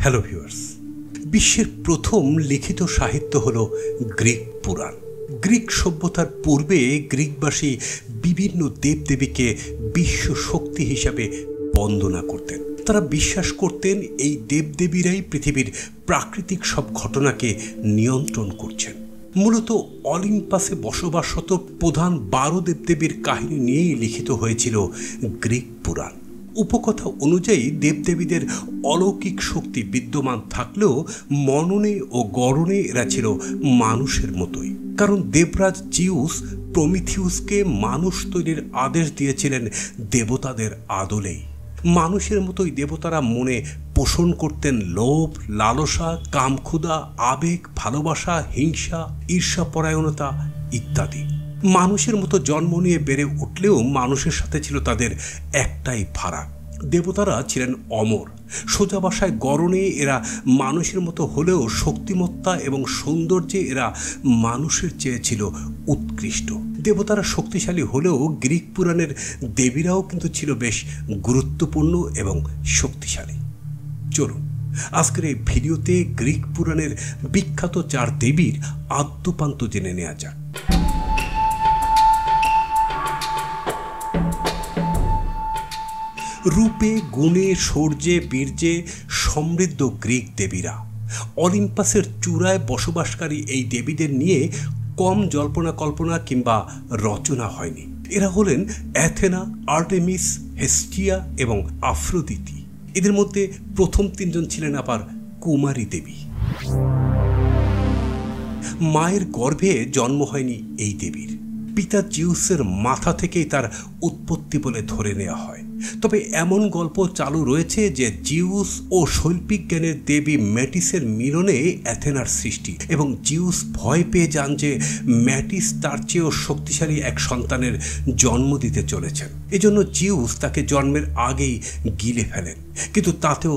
Hello viewers, বিশ্বের প্রথম লিখিত সাহিত্য হল গ্রিক পুরাণ। গ্রিক সভ্যতার পূর্বে গ্রিকবাসী বিভিন্ন দেবদেবীকে বিশ্ব শক্তি হিসাবে বন্দনা করতেন। তারা বিশ্বাস করতেন এই দেবদেবীরাই পৃথিবীর প্রাকৃতিক সব ঘটনাকে নিয়ন্ত্রণ করছেন। মূলত অলিম্পাসে বসবাসরত প্রধান 12 দেবদেবীর কাহিনী নিয়েই লিখিত হয়েছিল গ্রিক পুরাণ। উপকথা অনুযায়ী দেবদেবীদের অলৌকিক শক্তি বিদ্যমান থাকলেও মননে ও গড়নে এরা ছিল মানুষের মতোই। কারণ দেবরাজ জিউস প্রমিথিউসকে মানুষ তৈরির আদেশ দিয়েছিলেন দেবতাদের আদলেই। মানুষের মতোই দেবতারা মনে পোষণ করতেন লোভ, লালসা, কামক্ষুধা, আবেগ, ভালোবাসা, হিংসা, ঈর্ষাপরায়ণতা ইত্যাদি। মানুষের মতো জন্ম নিয়ে বেড়ে উঠলেও মানুষের সাথে ছিল তাদের একটাই ফারাক, দেবতারা ছিলেন অমর। সোজা ভাষায় গড়নে এরা মানুষের মতো হলেও শক্তিমত্তা এবং সৌন্দর্যে এরা মানুষের চেয়ে ছিল উৎকৃষ্ট। দেবতারা শক্তিশালী হলেও গ্রিক পুরাণের দেবীরাও কিন্তু ছিল বেশ গুরুত্বপূর্ণ এবং শক্তিশালী। চলুন আজকের এই ভিডিওতে গ্রিক পুরাণের বিখ্যাত 4 দেবীর আদ্যোপান্ত জেনে নেওয়া যাক। রূপে, গুণে, শৌর্যে, বীর্যে সমৃদ্ধ গ্রিক দেবীরা। অলিম্পাসের চূড়ায় বসবাসকারী এই দেবীদের নিয়ে কম জল্পনা কল্পনা কিংবা রচনা হয়নি। এরা হলেন অ্যাথেনা, আর্টেমিস, হেস্টিয়া এবং আফ্রোদিতি। এদের মধ্যে প্রথম 3 জন ছিলেন আবার কুমারী দেবী। মায়ের গর্ভে জন্ম হয়নি এই দেবীর। পিতা জিউসের মাথা থেকেই তার উৎপত্তি বলে ধরে নেওয়া হয়। তবে এমন গল্প চালু রয়েছে যে জিউস ও শৈল্পিক জ্ঞানের দেবী ম্যাটিসের মিলনে অ্যাথেনার সৃষ্টি, এবং জিউস ভয় পেয়ে যান যে ম্যাটিস তার চেয়েও শক্তিশালী এক সন্তানের জন্ম দিতে চলেছেন। এজন্য জিউস তাকে জন্মের আগেই গিলে ফেলেন, কিন্তু তাতেও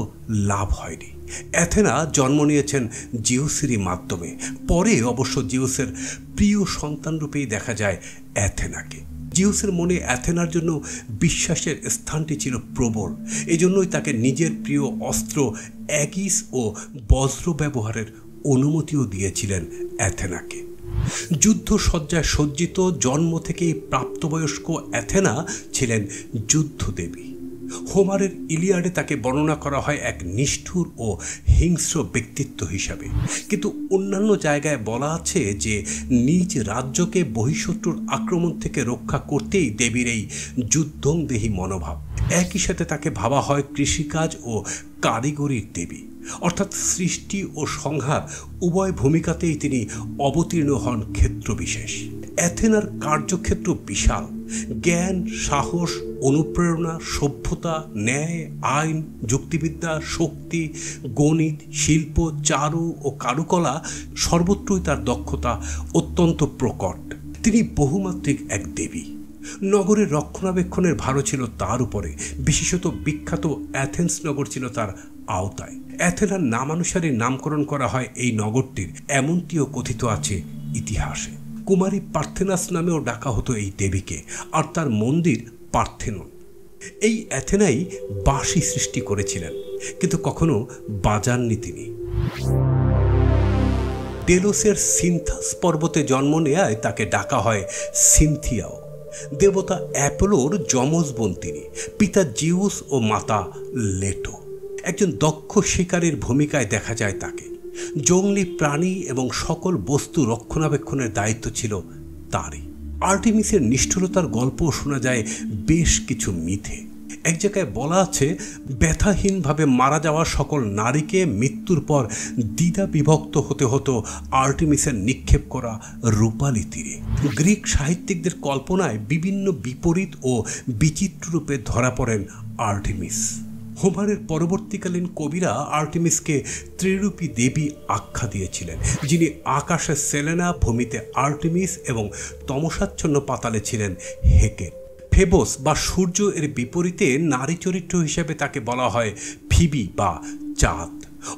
লাভ হয়নি। অ্যাথেনা জন্ম নিয়েছেন জিউসেরই মাধ্যমে। পরে অবশ্য জিউসের প্রিয় সন্তানরূপেই দেখা যায় অ্যাথেনাকে। জিউসের মনে অ্যাথেনার জন্য বিশ্বাসের স্থানটি ছিল প্রবল। এজন্যই তাকে নিজের প্রিয় অস্ত্র অ্যাগিস ও বজ্র ব্যবহারের অনুমতিও দিয়েছিলেন অ্যাথেনাকে। যুদ্ধসজ্জায় সজ্জিত, জন্ম থেকেই প্রাপ্তবয়স্ক অ্যাথেনা ছিলেন যুদ্ধদেবী। হোমারের ইলিয়াডে তাকে বর্ণনা করা হয় এক নিষ্ঠুর ও হিংস্র ব্যক্তিত্ব হিসাবে, কিন্তু অন্যান্য জায়গায় বলা আছে যে নিজ রাজ্যকে বহিঃশত্রুর আক্রমণ থেকে রক্ষা করতেই দেবীর এই যুদ্ধংদেহী মনোভাব। একই সাথে তাকে ভাবা হয় কৃষিকাজ ও কারিগরির দেবী, অর্থাৎ সৃষ্টি ও সংহার উভয় ভূমিকাতেই তিনি অবতীর্ণ হন ক্ষেত্রবিশেষ। অ্যাথেনার কার্যক্ষেত্র বিশাল। জ্ঞান, সাহস, অনুপ্রেরণা, সভ্যতা, ন্যায়, আইন, যুক্তিবিদ্যা, শক্তি, গণিত, শিল্প, চারু ও কারুকলা সর্বত্রই তার দক্ষতা অত্যন্ত প্রকট। তিনি বহুমাত্রিক এক দেবী। নগরের রক্ষণাবেক্ষণের ভারও ছিল তার উপরে। বিশেষত বিখ্যাত অ্যাথেন্স নগর ছিল তার আওতায়। অ্যাথেনার নামানুসারে নামকরণ করা হয় এই নগরটির, এমনটিও কথিত আছে ইতিহাসে। কুমারী পার্থেনাস নামেও ডাকা হতো এই দেবীকে, আর তার মন্দির পার্থেনন। এই অ্যাথেনাই বাঁশি সৃষ্টি করেছিলেন, কিন্তু কখনো বাজাননি তিনি। ডেলোসের সিনথাস পর্বতে জন্ম নেয়ায় তাকে ডাকা হয় সিনথিয়াও। দেবতা অ্যাপোলোর যমজ বোন তিনি। পিতা জিউস ও মাতা লেটো। একজন দক্ষ শিকারীর ভূমিকায় দেখা যায় তাকে। জংলি প্রাণী এবং সকল বস্তু রক্ষণাবেক্ষণের দায়িত্ব ছিল তারই। আর্টেমিসের নিষ্ঠুরতার গল্পও শোনা যায় বেশ কিছু মিথে। এক জায়গায় বলা আছে, ব্যথাহীনভাবে মারা যাওয়া সকল নারীকে মৃত্যুর পর দ্বিধা বিভক্ত হতে হতো আর্টেমিসের নিক্ষেপ করা রূপালী তীরে। গ্রিক সাহিত্যিকদের কল্পনায় বিভিন্ন বিপরীত ও বিচিত্র রূপে ধরা পড়েন আর্টেমিস। হোমারের পরবর্তীকালীন কবিরা আর্টেমিসকে ত্রিরূপী দেবী আখ্যা দিয়েছিলেন, যিনি আকাশে সেলেনা, ভূমিতে আর্টেমিস এবং তমসাচ্ছন্ন পাতালে ছিলেন হেকেট। ফেবোস বা সূর্য এর বিপরীতে নারী চরিত্র হিসেবে তাকে বলা হয় ফিবি বা চাঁদ,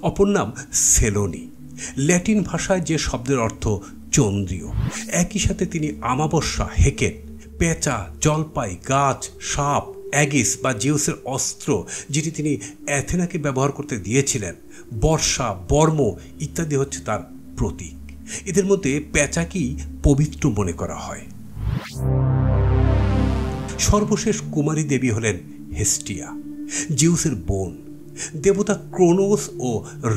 অপর নাম সেলোনি। ল্যাটিন ভাষায় যে শব্দের অর্থ চন্দ্রীয়। একই সাথে তিনি আমাবস্যা, হেকেট, পেঁচা, জলপাই, গাছ, সাপ, অ্যাগিস বা জিউসের অস্ত্র যেটি তিনি অ্যাথেনাকে ব্যবহার করতে দিয়েছিলেন, বর্ষা, বর্ম ইত্যাদি হচ্ছে তার প্রতীক। এদের মধ্যে পেঁচাকেই পবিত্র মনে করা হয়। সর্বশেষ কুমারী দেবী হলেন হেস্টিয়া, জিউসের বোন, দেবতা ক্রোনোস ও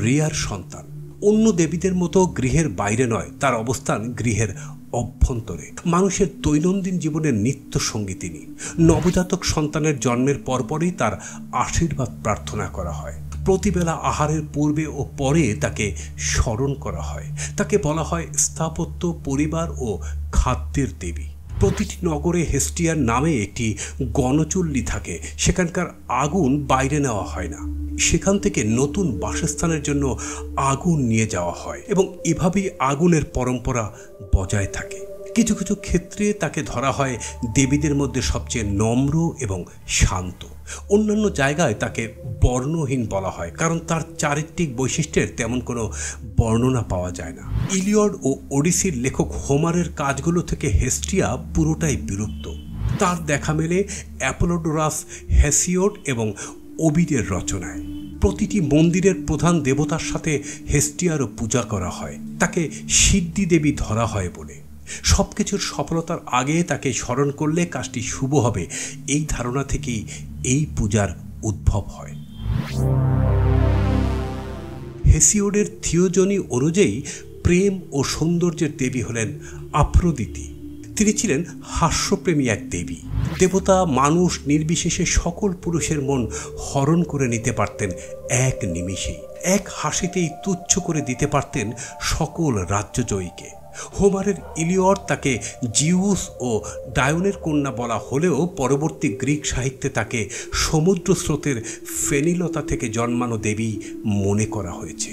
রিয়ার সন্তান। অন্য দেবীদের মতো গৃহের বাইরে নয়, তার অবস্থান গৃহের অভ্যন্তরে। মানুষের দৈনন্দিন জীবনের নিত্য সঙ্গী তিনি। নবজাতক সন্তানের জন্মের পরপরই তার আশীর্বাদ প্রার্থনা করা হয়। প্রতিবেলা আহারের পূর্বে ও পরে তাকে স্মরণ করা হয়। তাকে বলা হয় স্থাপত্য, পরিবার ও খাদ্যের দেবী। প্রতিটি নগরে হেস্টিয়ার নামে একটি গণচুল্লি থাকে। সেখানকার আগুন বাইরে নেওয়া হয় না, সেখান থেকে নতুন বাসস্থানের জন্য আগুন নিয়ে যাওয়া হয় এবং এভাবেই আগুনের পরম্পরা বজায় থাকে। কিছু কিছু ক্ষেত্রে তাকে ধরা হয় দেবীদের মধ্যে সবচেয়ে নম্র এবং শান্ত। অন্যান্য জায়গায় তাকে বর্ণহীন বলা হয়, কারণ তার চারিত্রিক বৈশিষ্ট্যের তেমন কোনো বর্ণনা পাওয়া যায় না। ইলিয়ড ও ওডিসির লেখক হোমারের কাজগুলো থেকে হেস্টিয়া পুরোটাই বিলুপ্ত। তার দেখা মেলে অ্যাপোলোডোরাস, হেসিওড এবং ওবিডের রচনায়। প্রতিটি মন্দিরের প্রধান দেবতার সাথে হেস্টিয়ারও পূজা করা হয়। তাকে সিদ্ধি দেবী ধরা হয় বলে। সব কিছুর সফলতার আগে তাকে স্মরণ করলে কাজটি শুভ হবে, এই ধারণা থেকেই এই পূজার উদ্ভব হয়। হেসিওডের থিওজনি অনুযায়ী প্রেম ও সৌন্দর্যের দেবী হলেন আফ্রোদিতি। তিনি ছিলেন হাস্যপ্রেমী এক দেবী। দেবতা মানুষ নির্বিশেষে সকল পুরুষের মন হরণ করে নিতে পারতেন এক নিমিষেই। এক হাসিতেই তুচ্ছ করে দিতে পারতেন সকল রাজ্যজয়ীকে। হোমারের ইলিয়ড তাকে জিউস ও ডায়নের কন্যা বলা হলেও পরবর্তী গ্রিক সাহিত্যে তাকে সমুদ্র স্রোতের ফেনিলতা থেকে জন্মানো দেবী মনে করা হয়েছে।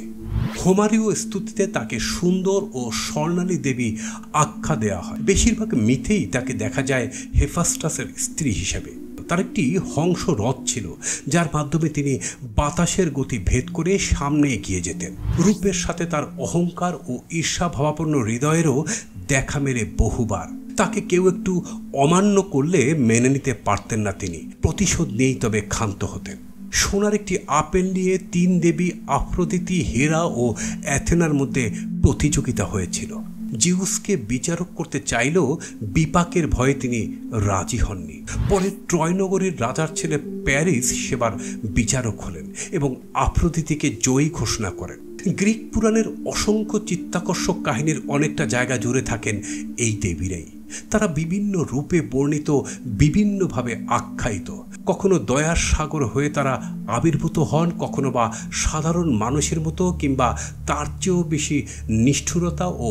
হোমারীয় স্তুতিতে তাকে সুন্দর ও স্বর্ণালী দেবী আখ্যা দেওয়া হয়। বেশিরভাগ মিথেই তাকে দেখা যায় হেফাস্টাসের স্ত্রী হিসেবে। তার একটি হংস রথ ছিল, যার মাধ্যমে তিনি বাতাসের গতি ভেদ করে সামনে এগিয়ে যেতেন। রূপের সাথে তার অহংকার ও ঈর্ষাভাবাপন্ন হৃদয়েরও দেখা মেলে বহুবার। তাকে কেউ একটু অমান্য করলে মেনে নিতে পারতেন না তিনি, প্রতিশোধ নিয়েই তবে ক্ষান্ত হতেন। সোনার একটি আপেল নিয়ে 3 দেবী আফ্রোদিতি, হেরা ও অ্যাথেনার মধ্যে প্রতিযোগিতা হয়েছিল। জিউসকে বিচারক করতে চাইলেও বিপাকের ভয়ে তিনি রাজি হননি। পরে ট্রয় নগরীর রাজার ছেলে প্যারিস সেবার বিচারক হলেন এবং আফ্রোদিতিকে জয়ী ঘোষণা করেন। গ্রিক পুরাণের অসংখ্য চিত্তাকর্ষক কাহিনীর অনেকটা জায়গা জুড়ে থাকেন এই দেবীরাই। তারা বিভিন্ন রূপে বর্ণিত, বিভিন্নভাবে আখ্যায়িত। কখনো দয়ার সাগর হয়ে তারা আবির্ভূত হন, কখনো বা সাধারণ মানুষের মতো, কিংবা তার চেয়েও বেশি নিষ্ঠুরতা ও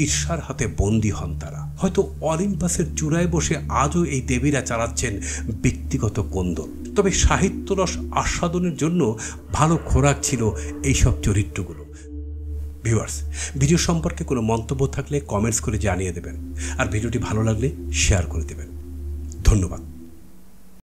ঈর্ষার হাতে বন্দী হন তারা। হয়তো অলিম্পাসের চূড়ায় বসে আজও এই দেবীরা চালাচ্ছেন ব্যক্তিগত কোন্দল। তবে সাহিত্যরস আস্বাদনের জন্য ভালো খোরাক ছিল এইসব চরিত্রগুলো। ভিউয়ার্স, ভিডিও সম্পর্কে কোনো মন্তব্য থাকলে কমেন্টস করে জানিয়ে দেবেন, আর ভিডিওটি ভালো লাগলে শেয়ার করে দেবেন। ধন্যবাদ।